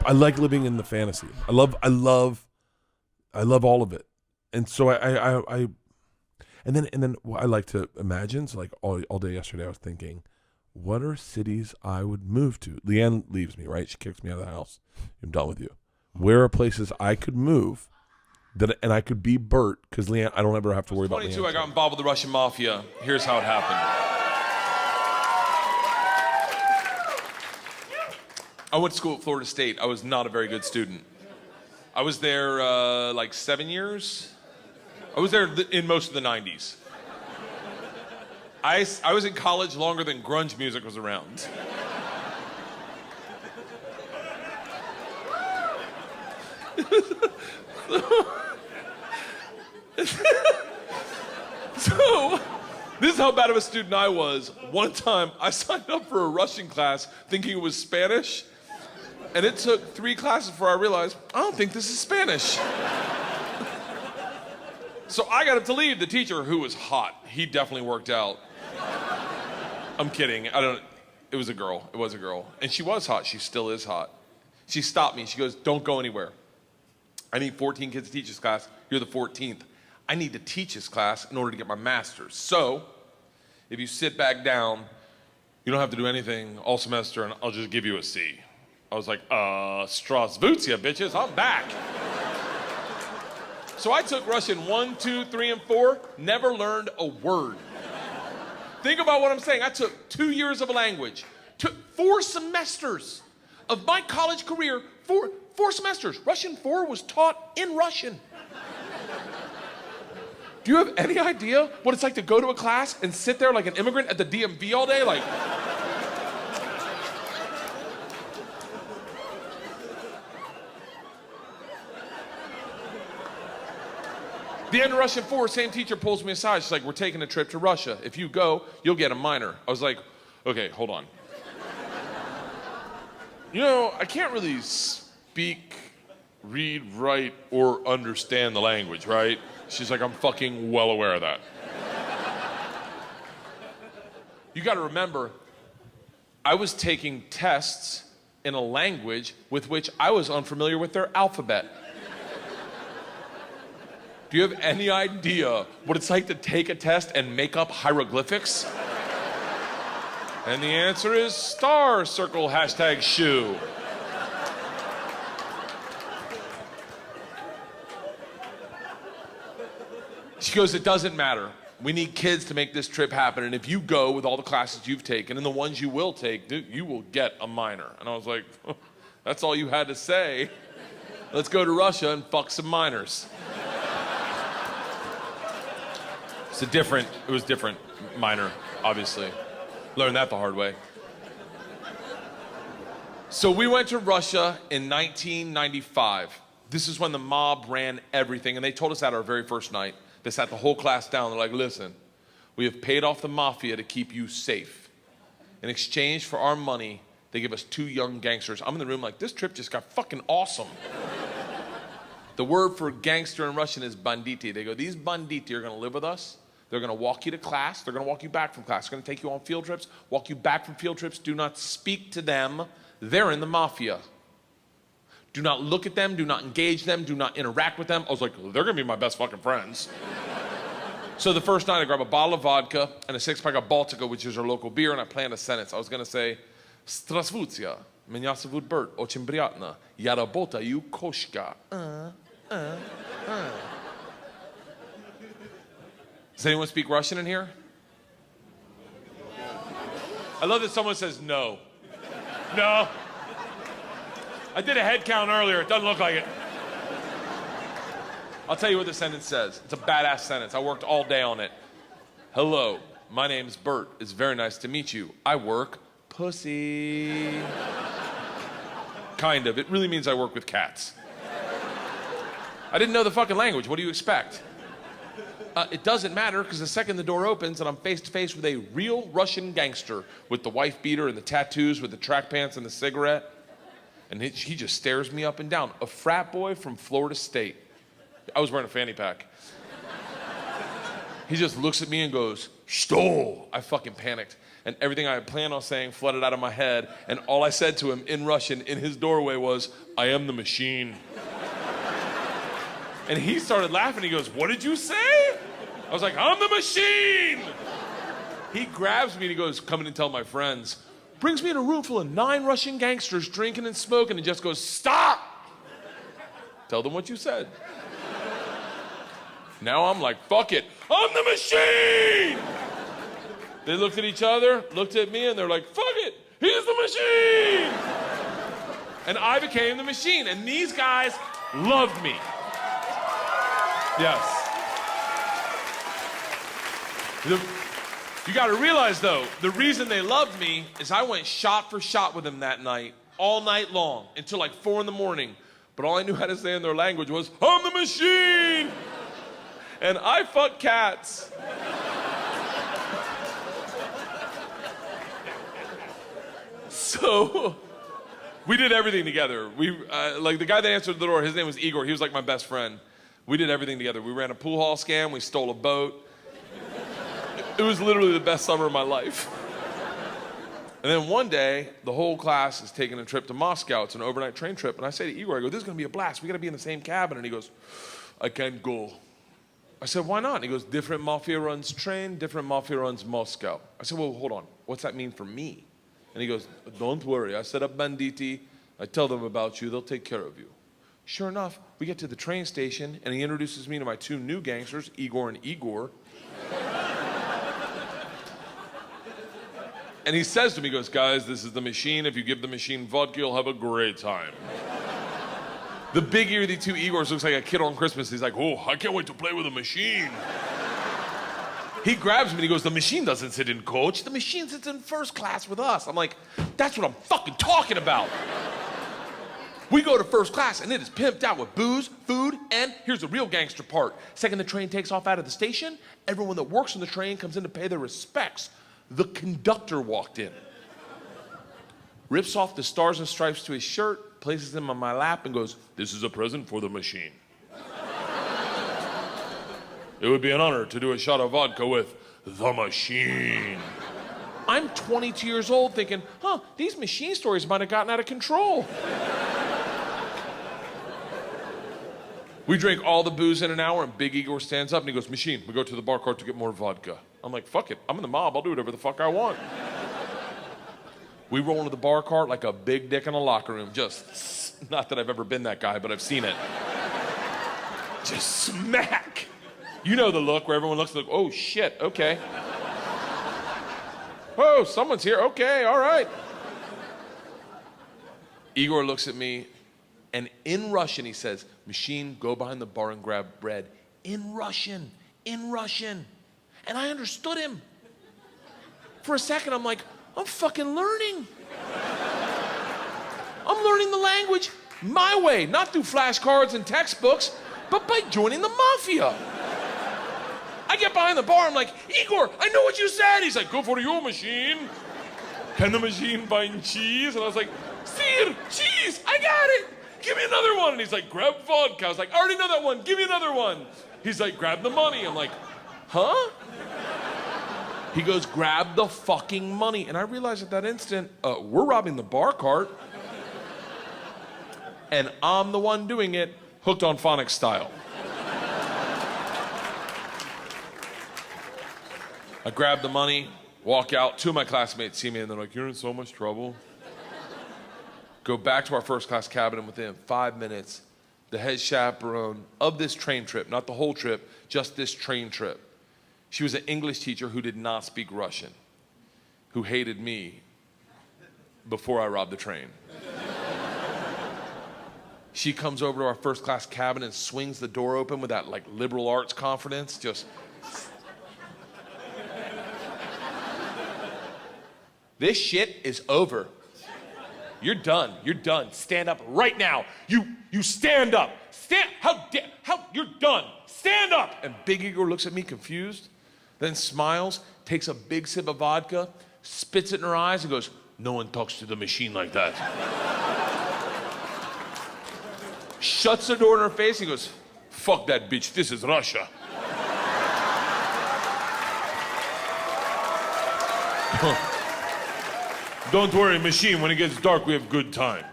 I like living in the fantasy. I love all of it. And so and then what I like to imagine. So like all day yesterday, I was thinking, what are cities I would move to? Leanne leaves me, right? She kicks me out of the house. I'm done with you. Where are places I could move and I could be Bert, because Leanne, I don't ever have to worry about Leanne. 22, I got involved with the Russian mafia. Here's how it happened. I went to school at Florida State. I was not a very good student. I was there like 7 years. I was there in most of the 90s. I was in college longer than grunge music was around. So, this is how bad of a student I was. One time, I signed up for a Russian class thinking it was Spanish, and it took 3 classes before I realized, I don't think this is Spanish. So I got up to leave. The teacher, who was hot, he definitely worked out. I'm kidding. It was a girl. It was a girl. And she was hot. She still is hot. She stopped me. She goes, don't go anywhere. I need 14 kids to teach this class. You're the 14th. I need to teach this class in order to get my master's. So, if you sit back down, you don't have to do anything all semester, and I'll just give you a C. I was like, Strasvutia, bitches, I'm back. So I took Russian 1, 2, 3, and 4, never learned a word. Think about what I'm saying. I took 2 years of a language, took 4 semesters of my college career, 4 semesters. Russian 4 was taught in Russian. Do you have any idea what it's like to go to a class and sit there like an immigrant at the DMV all day? Like, the end of Russian 4, same teacher pulls me aside. She's like, we're taking a trip to Russia. If you go, you'll get a minor. I was like, okay, hold on. You know, I can't really speak, read, write, or understand the language, right? She's like, I'm fucking well aware of that. You gotta remember, I was taking tests in a language with which I was unfamiliar with their alphabet. Do you have any idea what it's like to take a test and make up hieroglyphics? And the answer is star, circle, hashtag shoe. She goes, it doesn't matter. We need kids to make this trip happen. And if you go with all the classes you've taken and the ones you will take, you will get a minor. And I was like, that's all you had to say. Let's go to Russia and fuck some minors. It was different minor, obviously. Learned that the hard way. So we went to Russia in 1995. This is when the mob ran everything, and they told us that our very first night. They sat the whole class down. They're like, listen, we have paid off the mafia to keep you safe. In exchange for our money, they give us 2 young gangsters. I'm in the room like, this trip just got fucking awesome. The word for gangster in Russian is banditi. They go, these banditi are gonna live with us. They're gonna walk you to class. They're gonna walk you back from class. They're gonna take you on field trips, walk you back from field trips. Do not speak to them. They're in the mafia. Do not look at them, do not engage them, do not interact with them. I was like, they're gonna be my best fucking friends. So the first night I grab a bottle of vodka and a 6-pack of Baltica, which is our local beer, and I planned a sentence. I was gonna say, Strasvutia, меня зовут Bert, очень приятно, я работаю кошка. Does anyone speak Russian in here? I love that someone says no. No. I did a head count earlier. It doesn't look like it. I'll tell you what the sentence says. It's a badass sentence. I worked all day on it. Hello, my name's Bert. It's very nice to meet you. I work pussy. Kind of. It really means I work with cats. I didn't know the fucking language. What do you expect? It doesn't matter, because the second the door opens and I'm face to face with a real Russian gangster with the wife beater and the tattoos, with the track pants and the cigarette, and he just stares me up and down. A frat boy from Florida State. I was wearing a fanny pack. He just looks at me and goes, "Что?" I fucking panicked. and everything I had planned on saying flooded out of my head, and all I said to him in Russian in his doorway was, "I am the machine." And he started laughing. He goes, "What did you say?" I was like, "I'm the machine." He grabs me and he goes, "Come in and tell my friends." Brings me in a room full of 9 Russian gangsters drinking and smoking and just goes, "Stop! Tell them what you said." Now I'm like, fuck it, I'm the machine! They looked at each other, looked at me, and they're like, fuck it, he's the machine! And I became the machine, and these guys loved me. Yes. You gotta realize though, the reason they loved me is I went shot for shot with them that night, all night long, until like 4 a.m. But all I knew how to say in their language was, "I'm the machine!" And I fuck cats. So we did everything together. Like the guy that answered the door, his name was Igor. He was like my best friend. We did everything together. We ran a pool hall scam. We stole a boat. It was literally the best summer of my life. And then one day, the whole class is taking a trip to Moscow. It's an overnight train trip. And I say to Igor, I go, "This is gonna be a blast. We gotta be in the same cabin." And he goes, "I can't go." I said, "Why not?" And he goes, "Different mafia runs train, different mafia runs Moscow." I said, "Well, hold on. What's that mean for me?" And he goes, "Don't worry. I set up banditti. I tell them about you. They'll take care of you." Sure enough, we get to the train station, and he introduces me to my 2 new gangsters, Igor and Igor. And he says to me, he goes, "Guys, this is the machine. If you give the machine vodka, you'll have a great time." The big ear of the 2 Igors looks like a kid on Christmas. He's like, "Oh, I can't wait to play with a machine." He grabs me and he goes, "The machine doesn't sit in coach. The machine sits in first class with us." I'm like, "That's what I'm fucking talking about." We go to first class and it is pimped out with booze, food, and here's the real gangster part. Second the train takes off out of the station, everyone that works on the train comes in to pay their respects. The conductor walked in, rips off the stars and stripes to his shirt, places them on my lap and goes, "This is a present for the machine. It would be an honor to do a shot of vodka with the machine." I'm 22 years old thinking, these machine stories might have gotten out of control. We drink all the booze in an hour and Big Igor stands up and he goes, "Machine, we go to the bar cart to get more vodka." I'm like, fuck it, I'm in the mob, I'll do whatever the fuck I want. We roll into the bar cart like a big dick in a locker room. Just, not that I've ever been that guy, but I've seen it. Just smack. You know the look where everyone looks like, "Oh shit, okay. Oh, someone's here, okay, all right." Igor looks at me and in Russian he says, "Machine, go behind the bar and grab bread." In Russian. And I understood him. For a second, I'm like, I'm fucking learning. I'm learning the language my way, not through flashcards and textbooks, but by joining the mafia. I get behind the bar, I'm like, "Igor, I know what you said." He's like, "Go for your machine. Can the machine find cheese?" And I was like, "Sir, cheese, I got it. Give me another one." And he's like, "Grab vodka." I was like, "I already know that one, give me another one." He's like, "Grab the money." I'm like, "Huh?" He goes, "Grab the fucking money." And I realized at that instant, we're robbing the bar cart. And I'm the one doing it, hooked on phonics style. I grab the money, walk out. 2 of my classmates see me and they're like, "You're in so much trouble." Go back to our first class cabin and within 5 minutes, the head chaperone of this train trip, not the whole trip, just this train trip. She was an English teacher who did not speak Russian, who hated me before I robbed the train. She comes over to our first class cabin and swings the door open with that like liberal arts confidence, just. "This shit is over. You're done. You're done. Stand up right now. You stand up. You're done. Stand up." And Big Igor looks at me confused, then smiles, takes a big sip of vodka, spits it in her eyes and goes, "No one talks to the machine like that." Shuts the door in her face. He goes, "Fuck that bitch. This is Russia." Don't worry, machine. When it gets dark, we have good time.